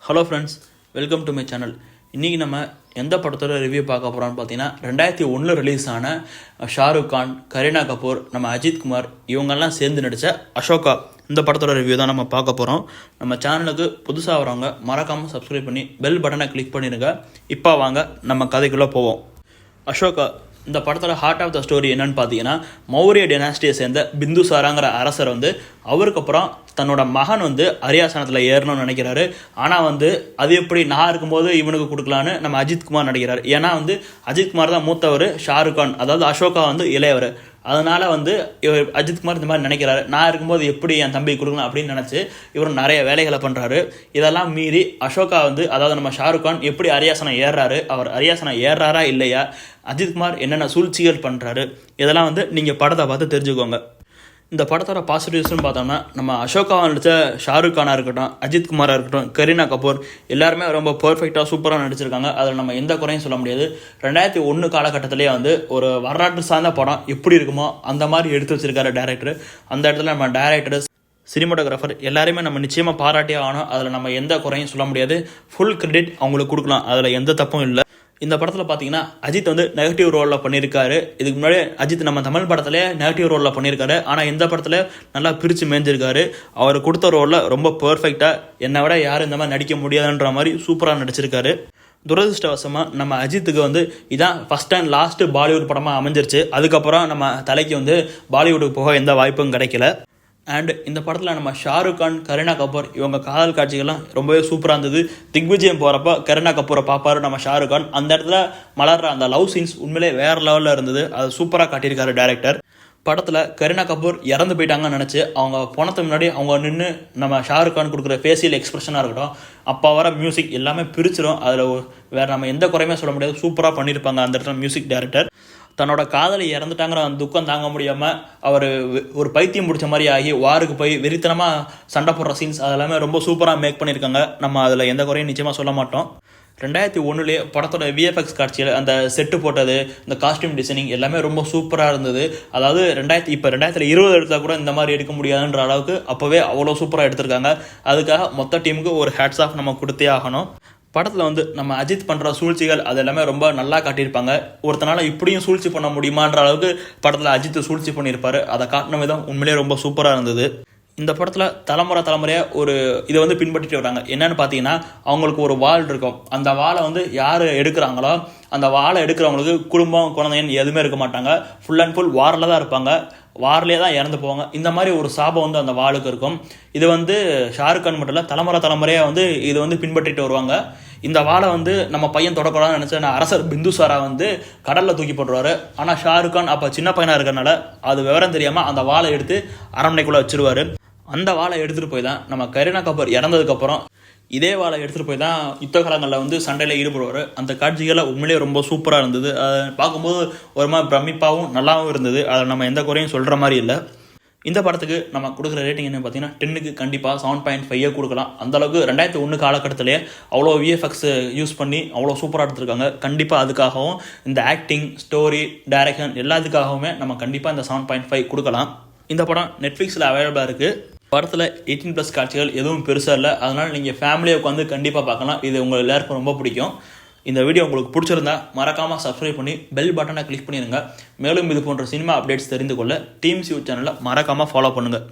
Hello friends, welcome to my channel. இன்றைக்கி நம்ம எந்த படத்தோட ரிவ்யூ பார்க்க போகிறோம்னு பார்த்தீங்கன்னா 2001 ரிலீஸ் ஆன ஷாருக் கான், கரீனா கபூர், நம்ம அஜித் குமார் இவங்கெல்லாம் சேர்ந்து நடித்த அசோகா இந்த படத்தோட ரிவ்யூ தான் நம்ம பார்க்க போகிறோம். நம்ம சேனலுக்கு புதுசாக வரவங்க மறக்காமல் சப்ஸ்கிரைப் பண்ணி பெல் பட்டனை கிளிக் பண்ணிடுங்க. இப்போ வாங்க நம்ம கதைக்குள்ளே போவோம். அசோகா இந்த படத்தோட ஹார்ட் ஆஃப் த ஸ்டோரி என்னன்னு பார்த்தீங்கன்னா, மௌரிய டெனாஸ்டியை சேர்ந்த பிந்துசாராங்கிற அரசர் அவருக்கு அப்புறம் தன்னோட மகன் அரியாசனத்தில் ஏறணும்னு நினைக்கிறாரு. ஆனால் அது எப்படி நான் இருக்கும்போது இவனுக்கு கொடுக்கலான்னு நம்ம அஜித் குமார் நடிக்கிறார். ஏன்னா அஜித் குமார் தான் மூத்தவர், ஷாருக் கான் அதாவது அசோகா இளையவர். அதனால் இவர் அஜித் குமார் இந்த மாதிரி நினைக்கிறாரு, நான் இருக்கும்போது எப்படி என் தம்பி கொடுக்கலாம் அப்படின்னு நினச்சி இவர் நிறைய வேலைகளை பண்ணுறாரு. இதெல்லாம் மீறி அசோகா அதாவது நம்ம ஷாருக் கான் எப்படி அரியாசனம் ஏறுறாரு, அவர் அரியாசனம் ஏறுறாரா இல்லையா, அஜித் குமார் என்னென்ன சூழ்ச்சிகள் பண்ணுறாரு, இதெல்லாம் நீங்கள் படத்தை பார்த்து தெரிஞ்சுக்கோங்க. இந்த படத்தோட பாசிட்டிவ்ஸ்னு பார்த்தோம்னா, நம்ம அசோகாவை நடித்த ஷாருக் கானாக இருக்கட்டும், அஜித் குமாராக இருக்கட்டும், கரீனா கபூர் எல்லாருமே ரொம்ப பர்ஃபெக்டாக சூப்பராக நடிச்சிருக்காங்க. அதில் நம்ம எந்த குறையும் சொல்ல முடியாது. 2001 காலகட்டத்திலே ஒரு வரலாற்று சார்ந்த படம் எப்படி இருக்குமோ அந்த மாதிரி எடுத்து வச்சிருக்காரு டேரக்டர். அந்த இடத்துல நம்ம டேரக்டர், சினிமாட்டோகிராஃபர் எல்லாருமே நம்ம நிச்சயமாக பாராட்டியே ஆகணும். அதில் நம்ம எந்த குறையும் சொல்ல முடியாது. ஃபுல் கிரெடிட் அவங்களுக்கு கொடுக்கலாம், அதில் எந்த தப்பும் இல்லை. இந்த படத்தில் பார்த்தீங்கன்னா அஜித் நெகட்டிவ் ரோலில் பண்ணியிருக்காரு. இதுக்கு முன்னாடி அஜித் நம்ம தமிழ் படத்துலேயே நெகட்டிவ் ரோலில் பண்ணியிருக்காரு. ஆனால் இந்த படத்தில் நல்லா பிரித்து மேய்ஞ்சிருக்காரு. அவர் கொடுத்த ரோலில் ரொம்ப பர்ஃபெக்டாக, என்னை விட யாரும் இந்த மாதிரி நடிக்க முடியாதுன்ற மாதிரி சூப்பராக நடிச்சிருக்காரு. துரதிருஷ்டவசமாக நம்ம அஜித்துக்கு இதான் ஃபஸ்ட் அண்ட் லாஸ்ட்டு பாலிவுட் படமாக அமைஞ்சிருச்சு. அதுக்கப்புறம் நம்ம தலைக்கு பாலிவுட்டுக்கு போக எந்த வாய்ப்பும் கிடைக்கல. அண்ட் இந்த படத்தில் நம்ம ஷாருக் கான், கரீனா கபூர் இவங்க காதல் காட்சிகள்லாம் ரொம்பவே சூப்பராக இருந்தது. திக்விஜயம் போகிறப்ப கரீனா கபூரை பார்ப்பாரு நம்ம ஷாருக் கான். அந்த இடத்துல மலர்ற அந்த லவ் சீன்ஸ் உண்மையிலே வேறு லெவலில் இருந்தது. அது சூப்பராக காட்டியிருக்காரு டேரக்டர். படத்தில் கரீனா கபூர் இறந்து போயிட்டாங்கன்னு நினச்சி அவங்க போனதுக்கு முன்னாடி அவங்க நின்று நம்ம ஷாருக் கான் கொடுக்குற ஃபேஷியல் எக்ஸ்பிரஷனாக இருக்கட்டும், அப்போ வர மியூசிக் எல்லாமே பிரிச்சிடும். அதில் வேறு நம்ம எந்த குறையுமே சொல்ல முடியாது. சூப்பராக பண்ணியிருப்பாங்க அந்த இடத்துல மியூசிக் டைரக்டர். தன்னோட காதலை இறந்துட்டாங்கிற அந்த துக்கம் தாங்க முடியாமல் அவர் ஒரு பைத்தியம் பிடிச்ச மாதிரி ஆகி வாருக்கு போய் வெறித்தனமாக சண்டை போடுற சீன்ஸ் அதெல்லாமே ரொம்ப சூப்பராக மேக் பண்ணியிருக்காங்க. நம்ம அதில் எந்த குறையும் நிச்சயமாக சொல்ல மாட்டோம். 2001 படத்தோட விஎஃப்எக்ஸ் காட்சியில் அந்த செட்டு போட்டது, இந்த காஸ்டியூம் டிசைனிங் எல்லாமே ரொம்ப சூப்பராக இருந்தது. அதாவது 2020 எடுத்தால் கூட இந்த மாதிரி எடுக்க முடியாதுன்ற அளவுக்கு அப்போவே அவ்வளோ சூப்பராக எடுத்திருக்காங்க. அதுக்காக மொத்த டீமுக்கு ஒரு ஹேட்ஸ் ஆஃப் நம்ம கொடுத்தே ஆகணும். படத்தில் நம்ம அஜித் பண்ணுற சூழ்ச்சிகள் அது எல்லாமே ரொம்ப நல்லா காட்டியிருப்பாங்க. ஒருத்தனால இப்படியும் சூழ்ச்சி பண்ண முடியுமான்ற அளவுக்கு படத்தில் அஜித் சூழ்ச்சி பண்ணியிருப்பார். அதை காட்டின விதம் உண்மையிலேயே ரொம்ப சூப்பராக இருந்தது. இந்த படத்தில் தலைமுறையாக இதை பின்பற்றிட்டு வராங்க. என்னன்னு பார்த்தீங்கன்னா, அவங்களுக்கு ஒரு வாள் இருக்கும். அந்த வாளை யார் எடுக்கிறாங்களோ அந்த வாளை எடுக்கிறவங்களுக்கு குடும்பம், குழந்தைன்னு எதுவுமே இருக்க மாட்டாங்க. ஃபுல் அண்ட் ஃபுல் வாரில் தான் இருப்பாங்க, வாரிலே தான் இறந்து போவாங்க. இந்த மாதிரி ஒரு சாபம் அந்த வாளுக்கு இருக்கும். இது ஷாருக் கான் மட்டும் இல்லை, தலைமுறையாக இது பின்பற்றிட்டு வருவாங்க. இந்த வாளை நம்ம பையன் தொடக்கூடாதுன்னு நினச்ச அரசர் பிந்துசாரா கடலில் தூக்கி போட்டுருவார். ஆனால் ஷாருக் கான் அப்போ சின்ன பையனாக இருக்கிறனால அது விவரம் தெரியாமல் அந்த வாளை எடுத்து அரண்மனைக்குள்ளே வச்சிருவார். அந்த வாளை எடுத்துகிட்டு போய் தான் நம்ம கரீனா கபூர் இறந்ததுக்கப்புறம் இதே வாளை எடுத்துகிட்டு போய் தான் யுத்த காலங்களில் சண்டையில் ஈடுபடுவார். அந்த காட்சிகளை உண்மையிலேயே ரொம்ப சூப்பராக இருந்தது. அதை பார்க்கும்போது ஒரு மாதிரி பிரமிப்பாகவும் நல்லாவும் இருந்தது. அதை நம்ம எந்த குறையும் சொல்கிற மாதிரி இல்லை. இந்த படத்துக்கு நம்ம கொடுக்குற ரேட்டிங் என்ன பார்த்தீங்கன்னா, 10க்கு கண்டிப்பாக 7.5 கொடுக்கலாம். அந்தளவுக்கு 2001 காலகட்டத்திலே அவ்வளோ விஎஃப்எக்ஸ் யூஸ் பண்ணி அவ்வளோ சூப்பராக எடுத்துருக்காங்க. கண்டிப்பாக அதுக்காகவும் இந்த ஆக்டிங், ஸ்டோரி, டைரக்ஷன் எல்லாத்துக்காகவுமே நம்ம கண்டிப்பாக இந்த 7.5 கொடுக்கலாம். இந்த படம் நெட்ஃப்ளிக்ஸில் அவைலபிளாக இருக்குது. படத்தில் 18+ காட்சிகள் எதுவும் பெருசாக இல்லை. அதனால் நீங்கள் ஃபேமிலியை உட்காந்து கண்டிப்பாக பார்க்கலாம். இது உங்கள் எல்லாருக்கும் ரொம்ப பிடிக்கும். இந்த வீடியோ உங்களுக்கு பிடிச்சிருந்தா மறக்காமல் சப்ஸ்கிரைப் பண்ணி பெல் பட்டனை கிளிக் பண்ணிடுங்க. மேலும் இது போன்ற சினிமா அப்டேட்ஸ் தெரிந்து கொள்ள டீம்ஸ் யூ சேனலை மறக்காமல் ஃபாலோ பண்ணுங்கள்.